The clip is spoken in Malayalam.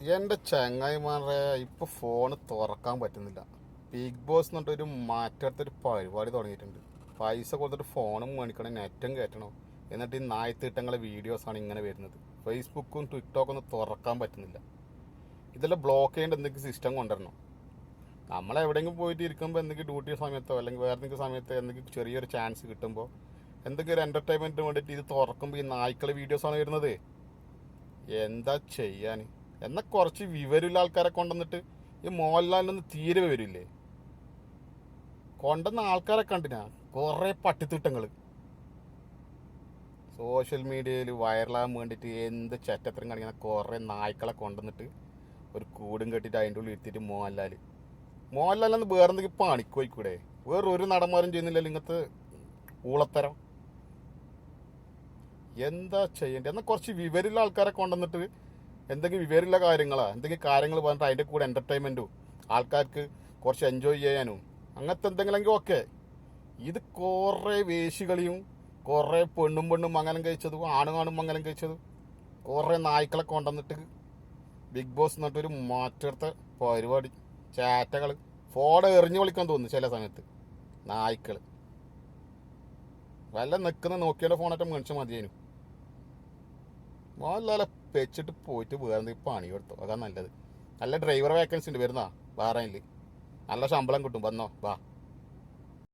എൻ്റെ ചങ്ങായിമാരെ ഇപ്പോൾ ഫോണ് തുറക്കാൻ പറ്റുന്നില്ല. ബിഗ് ബോസ് എന്ന് പറഞ്ഞിട്ടൊരു മാറ്റത്തൊരു പരിപാടി തുടങ്ങിയിട്ടുണ്ട്. പൈസ കൊടുത്തിട്ട് ഫോണും മേടിക്കണം, നെറ്റും കയറ്റണം. എന്നിട്ട് ഈ നായത്തീട്ടങ്ങളെ വീഡിയോസാണ് ഇങ്ങനെ വരുന്നത്. ഫേസ്ബുക്കും ടിക്ടോക്കും ഒന്നും തുറക്കാൻ പറ്റുന്നില്ല. ഇതെല്ലാം ബ്ലോക്ക് ചെയ്യേണ്ട എന്തെങ്കിലും സിസ്റ്റം കൊണ്ടുവരണം. നമ്മളെവിടെയെങ്കിലും പോയിട്ട് ഇരിക്കുമ്പോൾ എന്തെങ്കിലും ഡ്യൂട്ടി സമയത്തോ അല്ലെങ്കിൽ വേറെ എന്തെങ്കിലും സമയത്തോ എന്തെങ്കിലും ചെറിയൊരു ചാൻസ് കിട്ടുമ്പോൾ എന്തെങ്കിലും ഒരു എൻ്റർടൈൻമെൻറ്റിന് വേണ്ടിയിട്ട് ഇത് തുറക്കുമ്പോൾ ഈ നായ്ക്കളെ വീഡിയോസാണ് വരുന്നത്. എന്താ ചെയ്യാൻ? എന്നാൽ കുറച്ച് വിവരമുള്ള ആൾക്കാരെ കൊണ്ടുവന്നിട്ട് ഈ മോഹൻലാലിനൊന്നും തീരെ വരില്ലേ? കൊണ്ടുവന്ന ആൾക്കാരെ കണ്ടിനാ കുറേ പട്ടിത്തിട്ടങ്ങൾ സോഷ്യൽ മീഡിയയിൽ വൈറലാകാൻ വേണ്ടിയിട്ട് എന്ത് ചെറ്റത്തരം കാണിക്കുന്ന കുറേ നായ്ക്കളെ കൊണ്ടുവന്നിട്ട് ഒരു കൂടും കെട്ടിയിട്ട് അതിൻ്റെ ഉള്ളിൽ ഇരുത്തിയിട്ട് മോഹൻലാലിനൊന്ന് വേറെ എന്തെങ്കിലും പണിക്കോയിക്കൂടെ? വേറൊരു നടന്മാരും ചെയ്യുന്നില്ലല്ലോ ഇങ്ങനത്തെ ഊളത്തരം. എന്താ ചെയ്യേണ്ടത്? എന്നാൽ കുറച്ച് വിവരമുള്ള ആൾക്കാരെ കൊണ്ടുവന്നിട്ട് എന്തെങ്കിലും വിവരമുള്ള എന്തെങ്കിലും കാര്യങ്ങൾ പറഞ്ഞിട്ട് അതിൻ്റെ കൂടെ എൻ്റർടൈൻമെൻറ്റും ആൾക്കാർക്ക് കുറച്ച് എൻജോയ് ചെയ്യാനും അങ്ങനത്തെ എന്തെങ്കിലെങ്കിൽ ഓക്കെ. ഇത് കുറേ വേശികളിയും കുറേ പെണ്ണും മംഗലം കഴിച്ചതും ആണും മംഗലം കഴിച്ചതും കുറേ നായ്ക്കളെ കൊണ്ടുവന്നിട്ട് ബിഗ് ബോസ് എന്നിട്ടൊരു മാറ്റെടുത്ത പരിപാടി. ചാറ്റകൾ ഫോൺ എറിഞ്ഞു വിളിക്കാൻ തോന്നുന്നു ചില സമയത്ത്. നായ്ക്കൾ വല്ല നിൽക്കുന്ന നോക്കിയാലോ ഫോണായിട്ട് മേടിച്ചാൽ മതിയേനു. മോഹൻലാലെ വെച്ചിട്ട് പോയിട്ട് വേറെ എന്തെങ്കിലും പണി കൊടുത്തോ, അതാണ് നല്ലത്. നല്ല ഡ്രൈവർ വേക്കൻസി ഉണ്ട്, വരുന്നാ വേറെ നല്ല ശമ്പളം കിട്ടും, വന്നോ വാ.